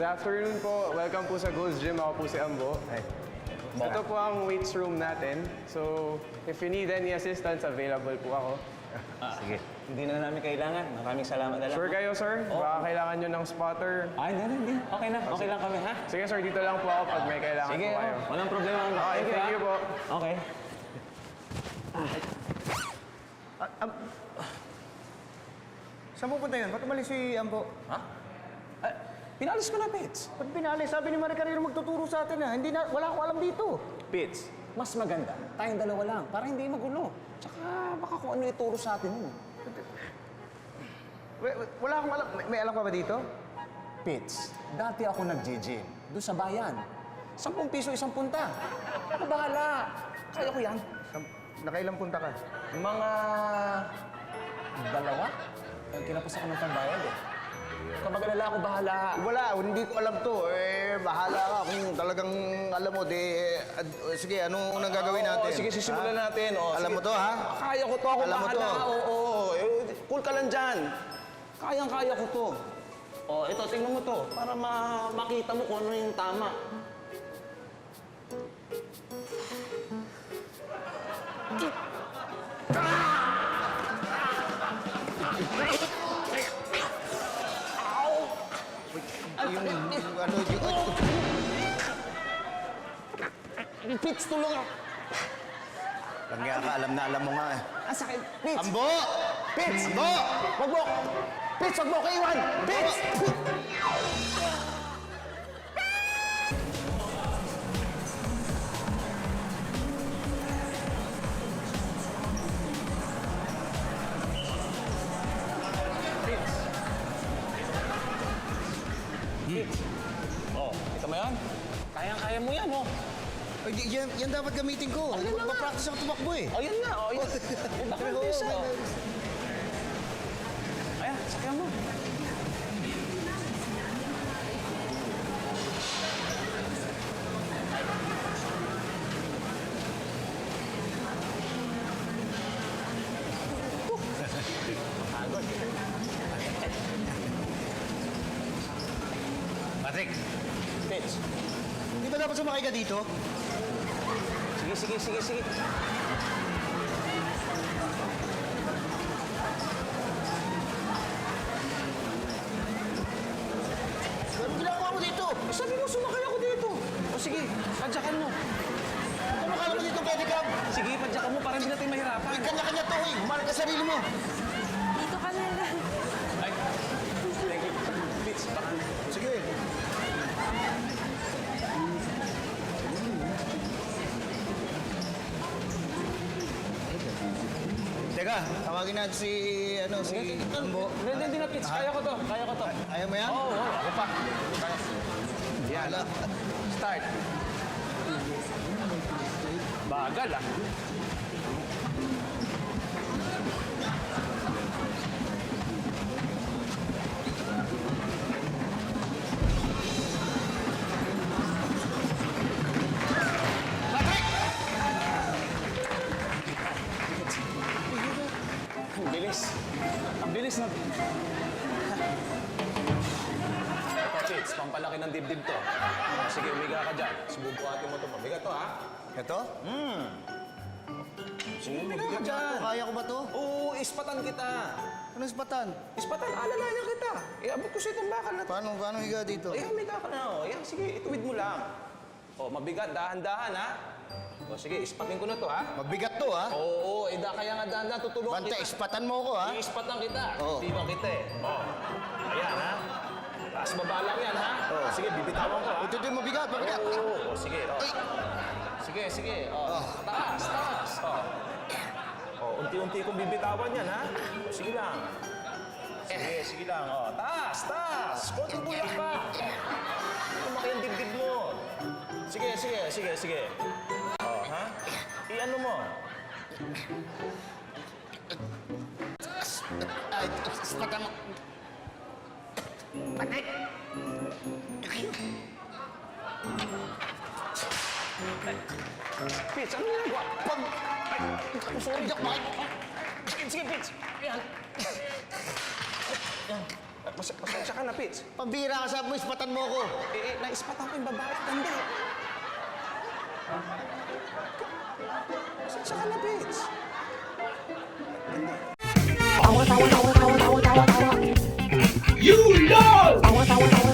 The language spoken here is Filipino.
Good afternoon po. Welcome po sa Gold's Gym. Ako po si Ambo. Ito po ang weights room natin. So, if you need any assistance, available po ako. Sige. Hindi na namin kailangan. Maraming salamat na lang. Sure kayo, sir? Baka kailangan nyo ng spotter. Ay, hindi. Okay na. Okay lang kami, ha? Sige, sir. Dito lang po ako pag may kailangan Sige, po kayo. walang problema. Okay, thank you po. Okay. Saan pupunta yun? Ba't umalis si Ambo? Ha? Pinalis ko na, Pits. Ba't pinali? Sabi ni Marie Carrero magtuturo sa atin wala akong alam dito. Pits, mas maganda. Tayong dalawa lang, para hindi magulo. Tsaka baka kung ano ituro sa atin yun. Wala akong alam. May alam ka ba dito? Pits, dati ako nag-gym doon sa bayan. 10 piso isang punta. Ako bahala. Kaya ko yan. Nakailang punta ka? Mga 2. Kinapos ako ng pambayad eh. Kapag alala ako, bahala. Wala, hindi ko alam to. Bahala ka. Kung talagang alam mo, sige, ano unang gagawin natin? Sige, sisimulan natin. Alam mo to, ha? Kaya ko to, ako Alam mo bahala. to? Oo. Cool ka lang dyan. Kayang-kaya ko to. Ito, tingnan mo to. Para makita mo kung ano yung tama. Pits, tulong ako. Kaya ka, alam mo nga eh. Ang sakit. Pits! Ambo! Pits! Ambo! Wag mo! Pits, wag mo ko iwan! Pits! Pits! Ito mo yan? Kayang-kaya mo yan, Ay, yan dapat gamitin ko. Mag-practice ako tumakbo eh. Ayun na, ayun. Nakapisa. Ayan, sakyan mo. Patrick, Pits. di ba dapat sumakay ka dito? Sige. Anong ginagawa mo dito? Sabi mo, sumakay ako dito. O sige, padyakan mo. Ano kala mo dito, pedicab? Sige, padyakan mo para hindi natin mahirapan. Ay, kanya-kanya to eh. Humalag ka sarili mo. Dito ka na lang. Ay, thank you. Pits, baka. Sige. Teka, tawagin natin si Ambo. Hindi na, Pits. Kaya ko to. Ayaw mo yan? Oo, ako pa. Yan. Start. Bagal ah. Ang bilis na. Ito, Chits, pampalaki ng dibdib to. Sige, umiga ka dyan. Sububuhatin mo to. Mabigat to, ha? Ito? Sige, umiga ka dyan. Kaya ko ba to? Oo, ispatan kita. Anong ispatan? Ispatan, alalayan kita. Iabot ko sa itong bakal na to. Paano higa dito? Ayan, umiga ka na, oh. Ayan, sige, ituwid mo lang. Oh, mabigat, dahan-dahan, ha? O, sige, ispatin ko na to, ha? Mabigat to, ha? Oo, kaya nga dahan-dahan, tutulungan Bante, kita. ispatan mo ako, ha? Iispatan kita. Oo. Tibang kita, eh. Oh. Ayan, ha? Taas baba lang yan, ha? Oo. Sige, bibitawan ko, ha? Ito yung mabigat. Oo, sige. Oh. Sige. Oh. Taas. Oh. Oh, unti-unti kong bibitawan yan, ha? Sige lang. Sige lang. Oh. Taas. Konting bulak pa. Lumaki ang dibdib mo. Sige. Oh, ha? I-ano mo? Ay, ispatan mo. Patrick! Pitch, ano ginagawa? Sorry, Jack, bakit? Sige, Pitch. Yan. Pasensya ka na, Pits. Pambira ka sa mo, ispatan mo ako. Naispatan ko yung babae at ganda. Pasensya ka na, Pits. You know!